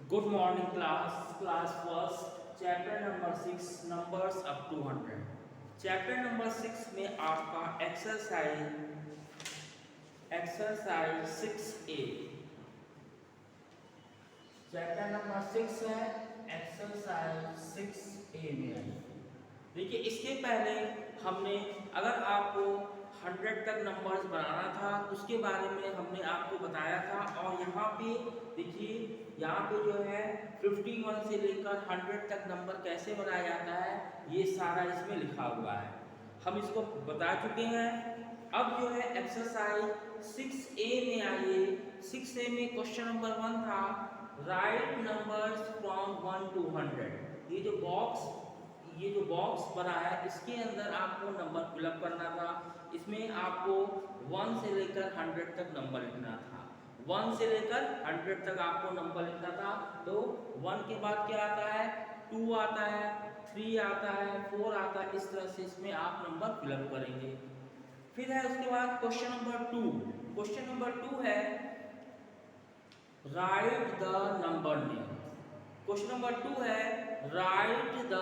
Good morning class first chapter number 6 numbers up to 100 chapter number 6 में आपका exercise 6A chapter number 6 है exercise 6A में। देखिए इसके पहले हमने अगर आपको 100 तक नंबर्स बनाना था उसके बारे में हमने आपको बताया था। और यहाँ पे देखिए यहाँ पे जो है 51 से लेकर 100 तक नंबर कैसे बनाया जाता है ये सारा इसमें लिखा हुआ है, हम इसको बता चुके हैं। अब जो है एक्सरसाइज 6A में आइए। 6A में क्वेश्चन नंबर 1 था राइट नंबर्स फ्रॉम 1 to 100। ये जो बॉक्स बना है इसके अंदर आपको नंबर फिलअप करना था। इसमें आपको 1 से लेकर 100 तक नंबर लिखना था। 1 से लेकर 100 तक आपको नंबर लिखना था। तो 1 के बाद क्या आता है, 2 आता है, 3 आता है, 4 आता है। इस तरह से इसमें आप नंबर फिलअप करेंगे। फिर है उसके बाद क्वेश्चन नंबर 2। क्वेश्चन नंबर 2 है write the number name. Question number 2 है write the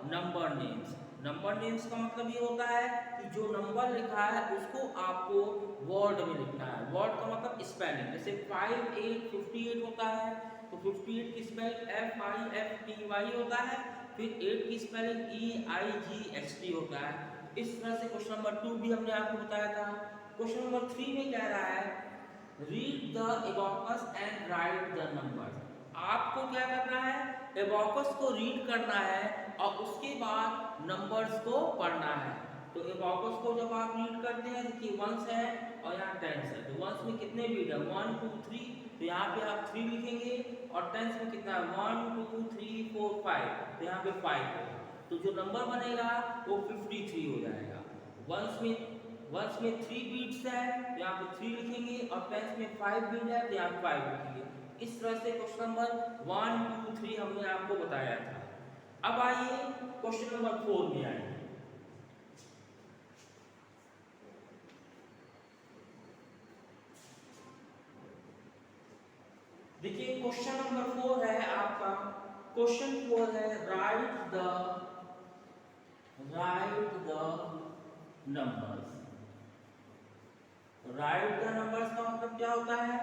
number names. Number names का मतलब ये होता है कि जो नंबर लिखा है उसको आपको वर्ड में लिखना है। वर्ड का मतलब स्पेलिंग, जैसे 58 होता है तो 58 की स्पेलिंग FIFTY होता है, फिर 8 की स्पेलिंग EIGHT होता है। इस तरह से क्वेश्चन नंबर 2 भी हमने आपको बताया था। क्वेश्चन नंबर 3 में कह रहा है read the abacus and write the numbers. आपको क्या करना है, एबॉकस को रीड करना है और उसके बाद नंबर्स को पढ़ना है। तो एबॉकस को जब आप रीड करते हैं देखिए 1 है और यहाँ 10 है, तो 1 में कितने बीट है 1 2 3, तो यहाँ पे आप 3 लिखेंगे। और 10 में कितना है 1 2 3 4 5, तो यहाँ पे 5 है। तो जो नंबर बनेगा वो 53 हो जाएगा। 1 में 3 बीट्स है तो यहाँ पे 3 लिखेंगे, और 10 में 5 बीट है तो यहाँ पे 5 लिखेंगे। इस तरह से क्वेश्चन नंबर 1 2 3 हमने आपको बताया था। अब आइए क्वेश्चन नंबर 4 में आइए। देखिए क्वेश्चन नंबर 4 है आपका, क्वेश्चन 4 है write the numbers. Right the numbers का मतलब क्या होता है,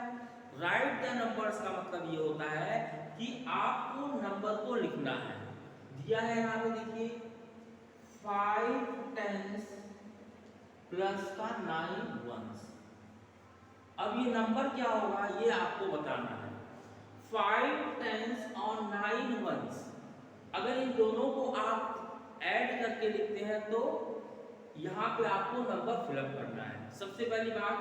राइट द नंबर्स का मतलब ये होता है कि आपको नंबर को लिखना है। दिया है यहाँ पे देखिए 5 टेंस प्लस का 9 वंस। अब ये नंबर क्या होगा ये आपको बताना है। 5 टेंस और 9 वंस, अगर इन दोनों को आप ऐड करके लिखते हैं तो यहाँ पे आपको नंबर फिलअप करना है। सबसे पहली बात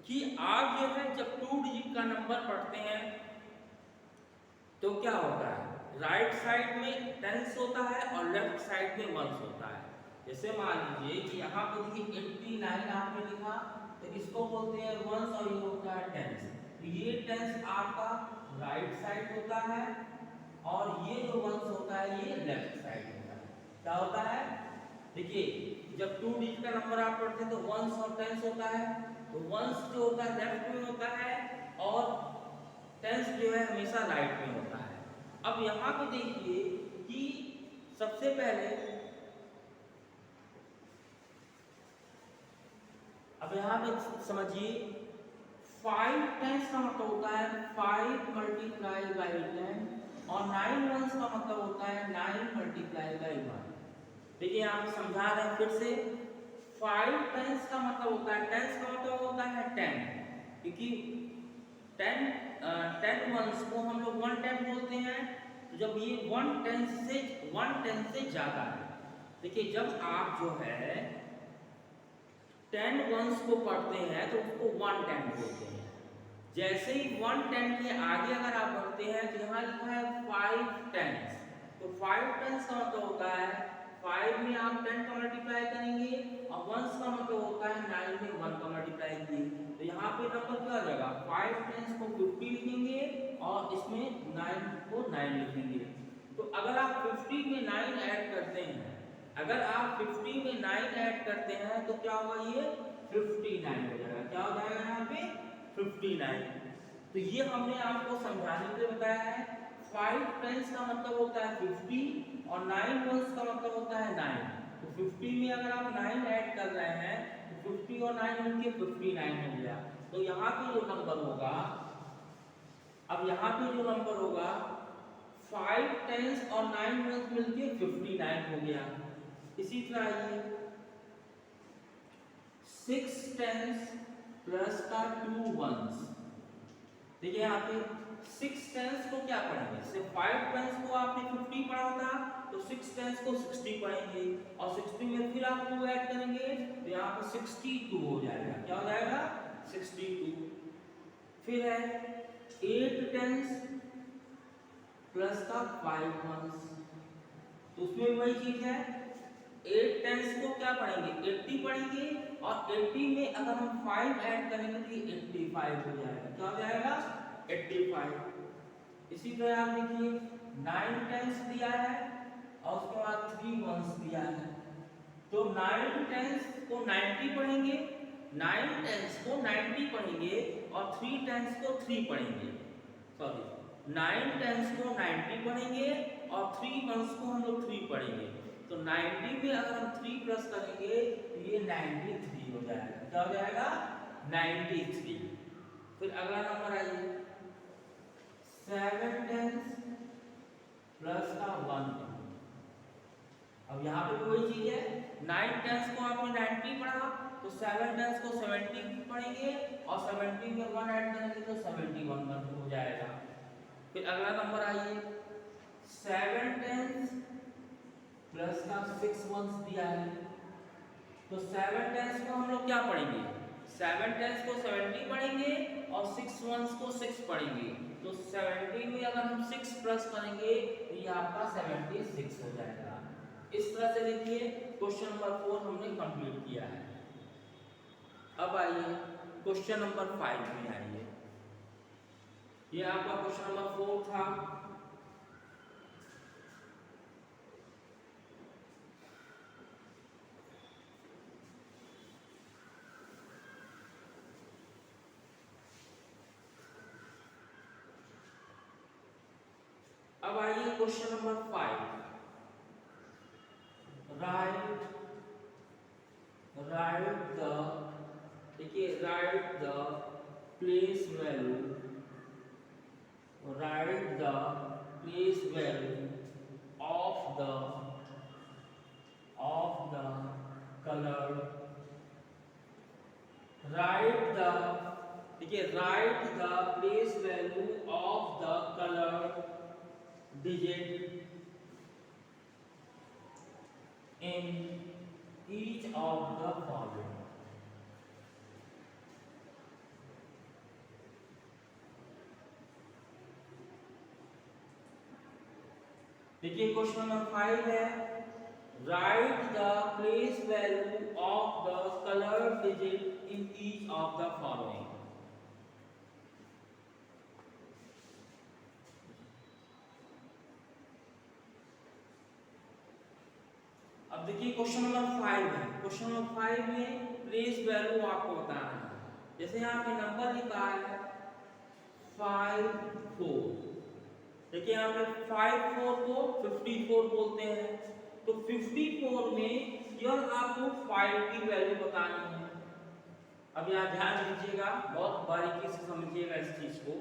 कि आप जो है जब 2 डिजिट का नंबर पढ़ते हैं तो क्या होता है, राइट साइड में टेंस होता है और लेफ्ट साइड में वंस होता है। जैसे मान लीजिए कि यहाँ पे देखिए 89 आपने लिखा तो इसको बोलते हैं वंस और ये होता है टेंस। तो ये टेंस आपका राइट साइड होता है और ये जो वंस होता है ये लेफ्ट साइड होता है। क्या होता है, देखिए जब 2 डिजिट का नंबर आप पढ़ते हैं तो वंस और टेंस होता है। तो वंस जो होता है लेफ्ट में होता है और टेंस जो है हमेशा राइट में होता है। अब यहाँ पे देखिए कि सबसे पहले अब यहाँ पे समझिए 5 टेंस का मतलब होता है 5 मल्टीप्लाई बाई 10 और 9 वंस का मतलब होता है 9 मल्टीप्लाई बाई 1। देखिए यहाँ पे समझा रहे हैं फिर से। 5 टेंस का मतलब होता है, टेंस का मतलब होता है 10, क्योंकि 10 वंस को हम लोग 1 10 बोलते हैं। तो जब ये 1 10 से ज्यादा है, देखिए जब आप जो है 10 वंस को पढ़ते हैं तो उसको 1 10 बोलते हैं। जैसे ही 1 10 के आगे अगर आप बढ़ते हैं तो यहाँ लिखा है 5 टेंस। तो 5 टेंस का मतलब होता है 5 में आप 10 का मल्टीप्लाई करेंगे और वंस का मतलब होता है 9 में 1 का मल्टीप्लाई करेंगे। तो यहाँ पे नंबर क्या आ जाएगा, 5 टेंस को 50 लिखेंगे और इसमें 9 को 9 लिखेंगे। तो अगर आप 50 में 9 ऐड करते हैं, अगर आप 50 में 9 ऐड करते हैं तो क्या होगा, ये 59 हो जाएगा। क्या हो जाएगा यहाँ पे 59। तो ये हमने आपको समझाने के लिए बताया है। 5 टेंस का मतलब होता है 50 और 9 वंस का मतलब होता है 9। तो 50 में अगर आप 9 ऐड कर रहे हैं तो 50 और 9 मिलके 59 हो गया। तो यहाँ पे जो नंबर होगा, अब यहाँ पे जो नंबर होगा 5 टेंस और 9 वंस मिलके 59 हो गया। इसी तरह ये 6 टेंस प्लस का 2 वंस, देखिए यहाँ पे 6 टेंस को क्या पढ़ेंगे, सिर्फ 5 टेंस को आपने 50 पढ़ा था तो 6 टेंस को 60 पढ़ेंगे और 60 में फिर आप 2 ऐड करेंगे तो यहाँ पे 62 हो जाएगा। क्या हो जाएगा? 62। फिर है 8 टेंस प्लस का 5 वंस, तो उसमें वही चीज है 8 टेंस को क्या पढ़ेंगे 80 पढ़ेंगे और 80 में अगर हम 5 ऐड करेंगे तो ये 85 हो जाएगा। क्या हो जाएगा? 85। इसी तरह आप देखिए 9 टेंस दिया है और उसके बाद 3 वंस दिया है, तो 9 टेंस को 90 पढ़ेंगे, 9 टेंस को 90 पढ़ेंगे और 3 टेंस को 3 पढ़ेंगे। सॉरी, 9 टेंस को 90 पढ़ेंगे और 3 वंस को हम लोग 3 पढ़ेंगे। तो 90 में अगर हम 3 प्लस करेंगे तो ये 93 हो जाएगा। क्या हो जाएगा? 93। फिर अगला नंबर आइए 7 टेंस प्लस का 1। अब यहाँ पे भी वही चीज है 9 टेंस को आपने 90 पढ़ा तो 7 टेंस को 70 पढ़ेंगे और 70 में 1 ऐड करेंगे तो 71 हो जाएगा। फिर अगला नंबर आइए 7 टेंस प्लस का 6 वंस दिया है, तो 7 टेंस को हम लोग क्या पढ़ेंगे 7 टेंस को 70 पढ़ेंगे और 6 वंस को 6 पढ़ेंगे। तो 70 में अगर हम 6 प्लस करेंगे तो ये आपका 76 हो जाएगा। इस तरह से देखिए क्वेश्चन नंबर 4 हमने कंप्लीट किया है। अब आइए क्वेश्चन नंबर 5 में आइए। ये आपका क्वेश्चन नंबर 4 था। अब आइए क्वेश्चन नंबर 5, राइट द, देखिए write the place value, write the place value of the colour, write the, देखिए write the place value of the colour digit in each of the following. देखिए question number 5 है write the place value of the colour digit in each of the following. अब देखिए question number 5 है, question number 5 में place value आपको बताना है। जैसे यहाँ पे नंबर लिखा है 5 4, देखिए यहाँ पे 5 4 को 54 बोलते हैं, तो 54 में केवल आपको 5 की वैल्यू बतानी है। अब यहाँ ध्यान दीजिएगा, बहुत बारीकी से समझिएगा इस चीज को।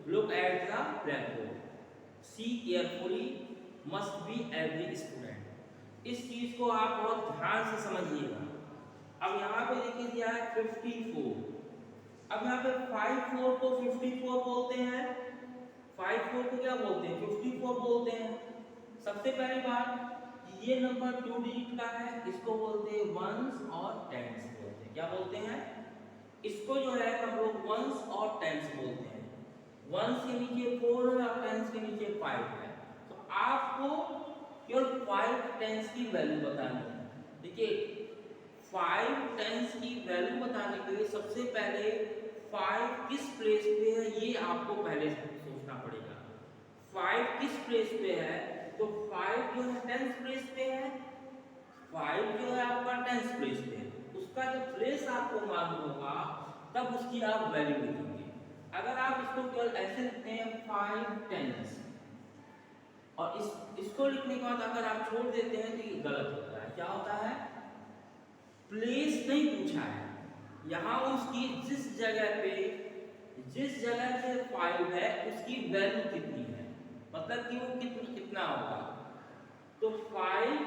Look at the blackboard, see carefully must be every student. इस चीज को आप बहुत ध्यान से समझिएगा। अब यहाँ पे देखिए दिया है 54, अब यहाँ पे 5 4 को 54 बोलते हैं, 5 4 को क्या बोलते हैं 54 बोलते हैं। सबसे पहली बात ये नंबर 2 डिजिट का है, इसको बोलते हैं वंस और टेंस बोलते हैं। क्या बोलते हैं? इसको जो है हम लोग वंस और टेंस बोलते हैं। वंस के नीचे 4 है और टेंस के नीचे 5 है। आपको केवल 5 टेंस की वैल्यू बतानी है। देखिए 5 टेंस की वैल्यू बताने के लिए सबसे पहले 5 किस प्लेस पे है ये आपको पहले सोचना पड़ेगा। 5 किस प्लेस पे है, तो 5 जो है टेंस प्लेस पे है, 5 जो है आपका टेंस प्लेस पे है। उसका जो प्लेस आपको मालूम होगा तब उसकी आप वैल्यू लिखेंगे। अगर आप इसको केवल ऐसे लिखते हैं 5 10 और इसको लिखने के बाद अगर आप छोड़ देते हैं तो ये गलत होता है। क्या होता है, प्लेस नहीं पूछा है, यहाँ उसकी जिस जगह पे 5 है उसकी वैल्यू कितनी है, मतलब कि वो कितना होगा। तो 5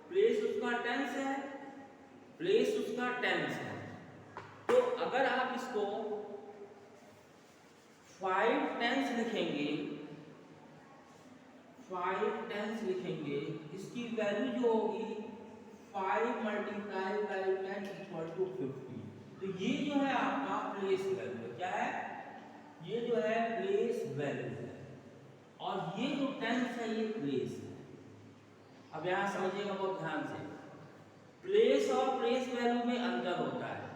प्लेस उसका टेंस है, प्लेस उसका टेंस है। तो अगर आप इसको 5 टेंस लिखेंगे, 5 टेंस लिखेंगे, इसकी वैल्यू जो होगी 5 मल्टीप्लाई बाई 10 इक्वल टू 50। तो ये जो है आपका प्लेस वैल्यू क्या है, ये जो है प्लेस वैल्यू है, और ये जो टेंस है ये प्लेस है। अब यहाँ समझिएगा बहुत ध्यान से, प्लेस और प्लेस वैल्यू में अंतर होता है।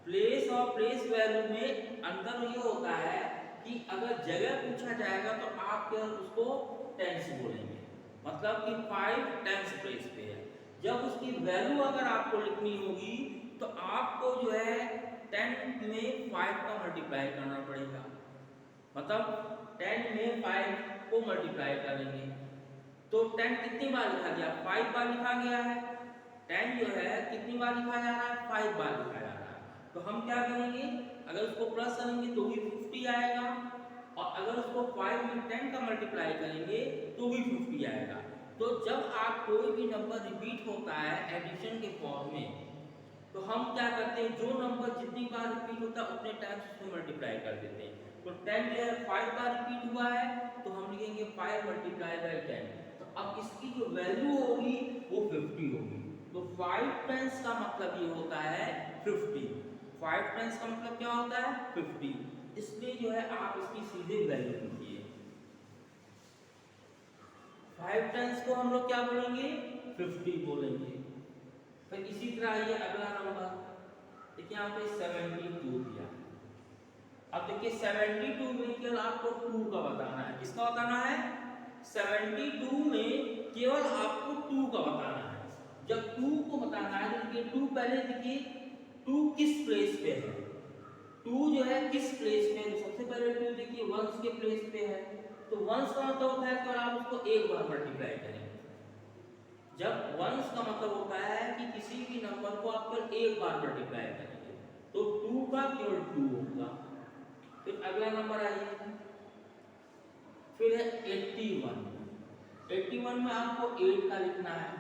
प्लेस और प्लेस वैल्यू में अंतर ये होता है कि अगर जगह पूछा जाएगा तो आप केवल उसको टेंस बोलेंगे, मतलब कि 5 टेंस प्लेस पे है। जब उसकी वैल्यू अगर आपको लिखनी होगी तो आपको जो है 10 में 5 का मल्टीप्लाई करना पड़ेगा, मतलब 10 में 5 को मल्टीप्लाई करेंगे तो 10 कितनी बार लिखा गया, 5 बार लिखा गया है। 10 जो है कितनी बार लिखा जा रहा है, 5 बार लिखा जा रहा है। तो हम क्या करेंगे, अगर उसको प्लस करेंगे तो भी 50 आएगा, और अगर उसको 5 में 10 का मल्टीप्लाई करेंगे तो भी 50 आएगा। तो जब आप कोई भी नंबर रिपीट होता है एडिशन के फॉर्म में, तो हम क्या करते हैं, जो नंबर जितनी बार रिपीट होता है उतने टाइम्स उसमें मल्टीप्लाई कर देते हैं। तो 10 जो है 5 बार रिपीट हुआ है तो हम लिखेंगे 5 मल्टीप्लाई बाई 10। तो अब इसकी जो वैल्यू होगी वो 50 होगी। तो 5 टाइम्स का मतलब ये होता है 50। 5 टाइम्स का मतलब क्या होता है, 50। इसलिए जो है आप इसकी सीधे वैल्यू लिखिए। 5 टाइम्स को हम लोग क्या बोलेंगे, 50 बोलेंगे। फिर इसी तरह ये अगला नंबर देखिए यहाँ पे 72 दिया। अब देखिए 72 में केवल आपको 2 का बताना है। किसका बताना है, 72 में केवल आपको 2 का बताना है। जब 2 को बताना है तो देखिए 2 पहले देखिए 2 किस प्लेस पे है, 2 जो है किस प्लेस पे है। सबसे पहले 2 देखिए वंस के प्लेस पे है, तो वंस का मतलब होता है कि आप उसको एक बार मल्टीप्लाई करें। जब वंस का मतलब होता है कि किसी भी नंबर को आप केवल एक बार मल्टीप्लाई करेंगे, तो 2 का केवल 2 होगा। फिर अगला नंबर आइए, फिर है 81। 81 में आपको 8 का लिखना है।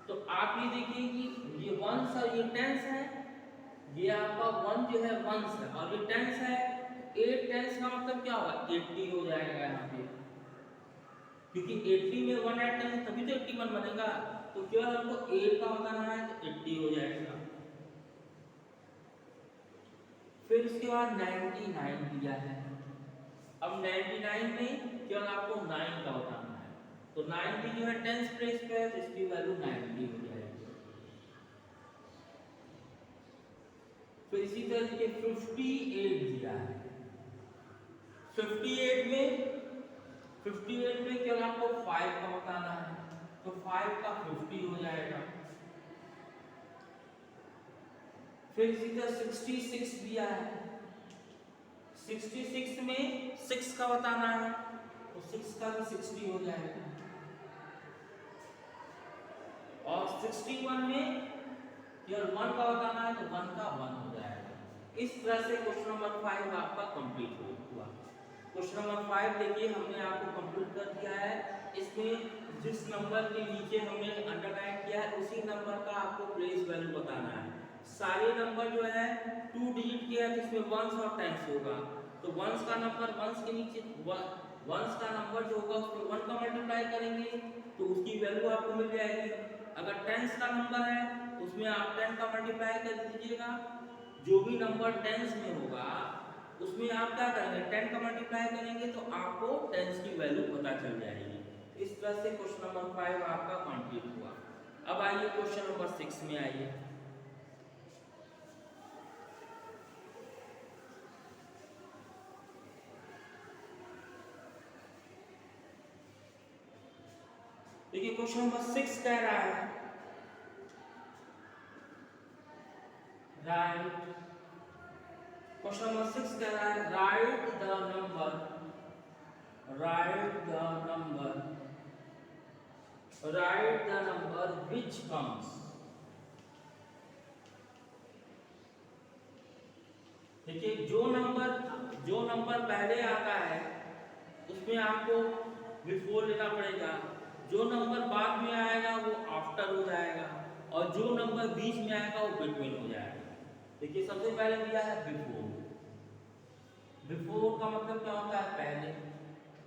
तो आप ये देखिए कि ये वंस और ये टेंस है, ये आपका 1 जो है वंस है और ये टेंस है। 8 टेंस का मतलब क्या होगा, 80 हो जाएगा यहाँ पे, क्योंकि 80 में 1 ऐड करेंगे तभी तो 81 बनेगा। तो केवल हमको 8 का बताना है तो 80 हो जाएगा। फिर उसके बाद 99 दिया है। अब 99 में केवल आपको 9 का बताना है, तो 90 जो है टेंस प्लेस पे है तो इसकी वैल्यू 90 हो जाएगी। फिर इसी तरह से 58 दिया है। 58 में केवल आपको 5 का बताना है, तो 5 का 50 हो जाएगा। फिर इसी तरह 66 दिया है। 66 में 6 का बताना है, तो 6 का भी 60 हो जाएगा। और 61 में केवल 1 का बताना है, तो 1 का 1 हो जाएगा। इस तरह से क्वेश्चन नंबर 5 आपका कंप्लीट हुआ। क्वेश्चन नंबर 5 देखिए हमने आपको कंप्लीट कर दिया है। इसमें जिस नंबर के नीचे हमने अंडरलाइन किया है उसी नंबर का आपको प्लेस वैल्यू बताना है। सारे नंबर जो है 2 डिजिट के है तो इसमें वंस और टेंस होगा। तो वंस का नंबर वंस के नीचे वंस का नंबर जो होगा उसमें 1 का मल्टीप्लाई करेंगे तो उसकी वैल्यू आपको मिल जाएगी। अगर टेंस का नंबर है तो उसमें आप 10 का मल्टीप्लाई कर दीजिएगा। जो भी नंबर टेंस में होगा उसमें आप क्या करेंगे, 10 का मल्टीप्लाई करेंगे तो आपको टेंस की वैल्यू पता चल जाएगी। इस तरह से क्वेश्चन नंबर 5 आपका कंप्लीट हुआ। अब आइए क्वेश्चन नंबर 6 में आइए। देखिए क्वेश्चन नंबर 6 कह रहा है राइट क्वेश्चन नंबर 6 कह रहा है write the number which comes. देखिए जो नंबर पहले आता है उसमें आपको बिफोर लेना पड़ेगा, जो नंबर बाद में आएगा वो आफ्टर हो जाएगा, और जो नंबर बीच में आएगा वो बिटवीन हो जाएगा। देखिए सबसे पहले दिया है बिफोर। बिफोर का मतलब क्या होता है? पहले।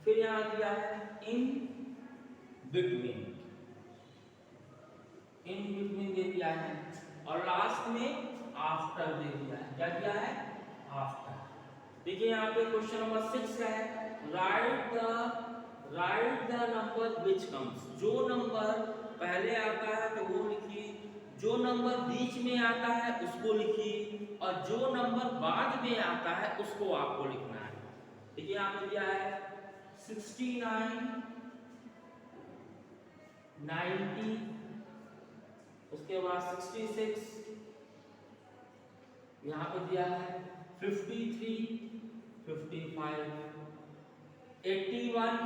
फिर यहाँ दिया है इन बिटवीन दे दिया है, और लास्ट में आफ्टर दे दिया है। क्या दिया है? आफ्टर। देखिए यहाँ पे क्वेश्चन नंबर 6 है write the number which comes. जो नंबर पहले आता है तो वो लिखिए, जो नंबर बीच में आता है उसको लिखिए, और जो नंबर बाद में आता है उसको आपको लिखना है। देखिए यहाँ पे दिया है 69, 90, उसके बाद 66, यहाँ पे दिया है 53, 55, 81,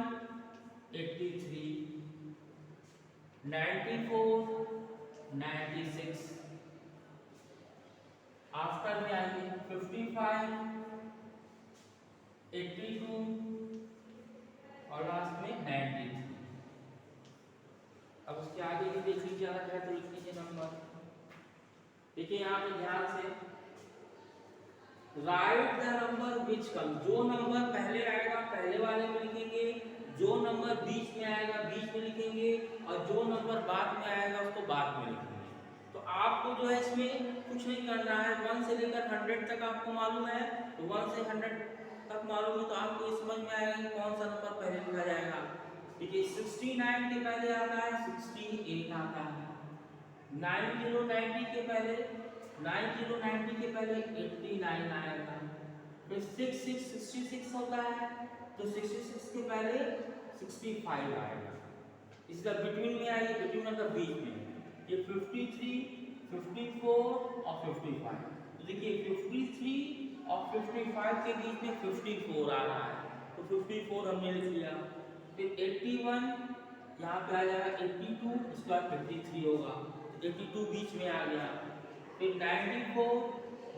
83, 94, 96, आफ्टर में आएंगे 55, 82 और लास्ट में 93। अब उसके आगे भी देख लीजिए, अगर है तो लिख लीजिए नंबर। देखिए यहाँ पे ध्यान से राइट द नंबर विच कम, जो नंबर पहले आएगा पहले वाले में लिखेंगे, जो नंबर बीच में आएगा बीच में लिखेंगे, और जो नंबर बाद में आएगा उसको बाद में लिखेंगे। तो आपको जो है इसमें कुछ नहीं करना है, 1 से लेकर 100 तक आपको मालूम है, तो 1 से 100 तक मालूम है, तो आपको ये समझ में आएगा कि कौन सा नंबर पहले लिखा जाएगा। देखिए 69 के पहले आता है 68 आता है, 9090 के पहले 89 आएगा, फिर 66 होता है तो 66 के पहले 65 आएगा। इस तरह बिटवीन में आएगी, बिटवीन मतलब बीच में, ये 53, 54 और 55। तो देखिए 53 और 55 के बीच में 54 आ रहा है, तो 54 हमने लिख लिया। फिर 81 यहाँ पे आ जाएगा 82, इसके बाद 53 होगा, 82 बीच में आ गया। फिर 94,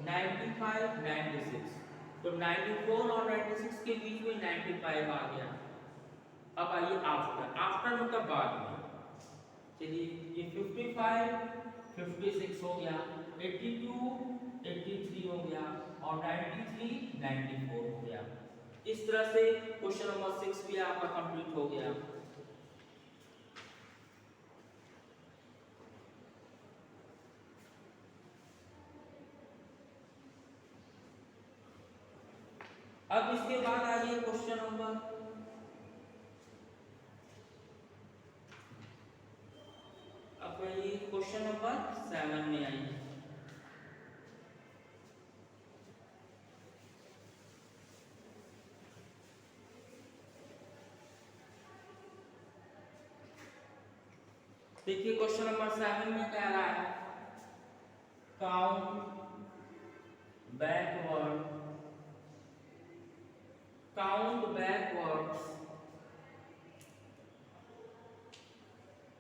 95, 96, तो 94 और 96 के बीच में 95 आ गया। अब आइए आफ्टर मतलब बाद में। चलिए ये 55, 56 हो गया, 82, 83 हो गया, और 93, 94 हो गया। इस तरह से क्वेश्चन नंबर 6 भी आपका कंप्लीट हो गया। अब इसके बाद आइए क्वेश्चन नंबर 7 में आइए। देखिए क्वेश्चन नंबर 7 में कह रहा है count backwards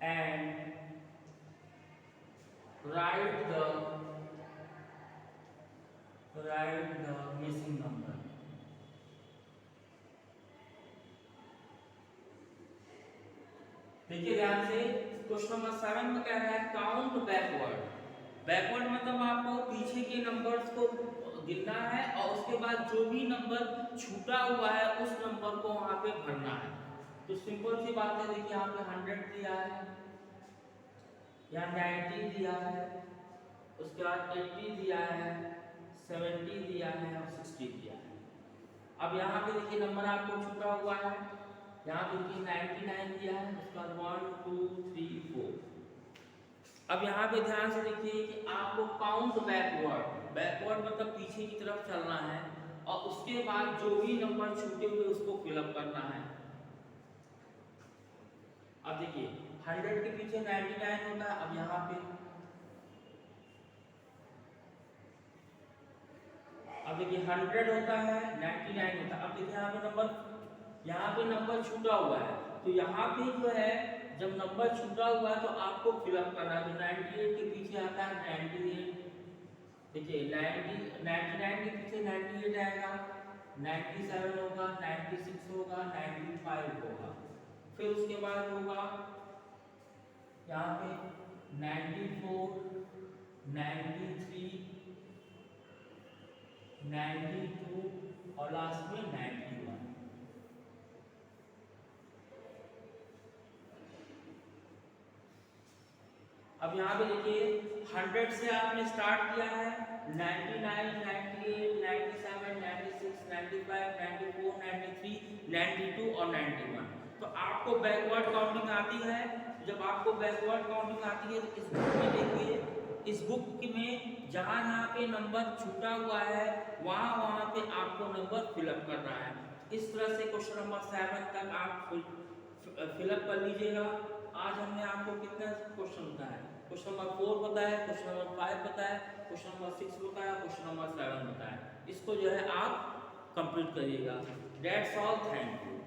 and write the missing number। देखिए ध्यान से क्वेश्चन नंबर 7 में कह रहा है काउंट बैकवर्ड मतलब आपको पीछे के नंबर्स को गिनना है, और उसके बाद जो भी नंबर छूटा हुआ है उस नंबर को वहां पे भरना है। तो सिंपल सी बात है, देखिए यहाँ पे 100 दिया है, यहाँ 90 दिया है, उसके बाद 80 दिया है, 70 दिया है और 60 दिया है। अब यहाँ पे देखिए नंबर आपको छूटा हुआ है, यहाँ पे देखिए 99 दिया है, उसके बाद 1 2 3 4। अब यहाँ पे ध्यान से देखिए कि आपको काउंट बैकवर्ड मतलब पीछे की तरफ चलना है, और उसके बाद जो भी नंबर छूटे हुए उसको फिलअप करना है। अब देखिए 100 के पीछे 99 होता है, अब यहाँ पे अब देखिए 100 होता है, 99 होता है। अब देखिए यहाँ पे नंबर छूटा हुआ है, तो यहाँ पे जो है जब नंबर छूटा हुआ है तो आपको फिलअप करना है। तो 98 के पीछे आता है 98, देखिए 99 के पीछे 98 आएगा, 97 होगा, 96 होगा, 95 होगा, फिर उसके बाद होगा यहाँ पे 94, 93, 92 और लास्ट में 91। अब यहाँ पे देखिए 100 से आपने स्टार्ट किया है, 99, 98, 97, 96, 95, 94, 93, 92 और 91। तो आपको बैकवर्ड काउंटिंग आती है। जब आपको बैकवर्ड काउंटिंग आती है तो इस बुक में देखिए, इस बुक में जहाँ पे नंबर छूटा हुआ है वहाँ पे आपको नंबर फिलअप करना है। इस तरह से क्वेश्चन नंबर 7 तक आप फिलअप कर लीजिएगा। आज हमने आपको कितना क्वेश्चन बताया, क्वेश्चन नंबर 4 बताया, क्वेश्चन नंबर 5 बताया, क्वेश्चन नंबर 6 बताया, क्वेश्चन नंबर 7 बताया। इसको जो है आप कंप्लीट करिएगा। That's all, thank you.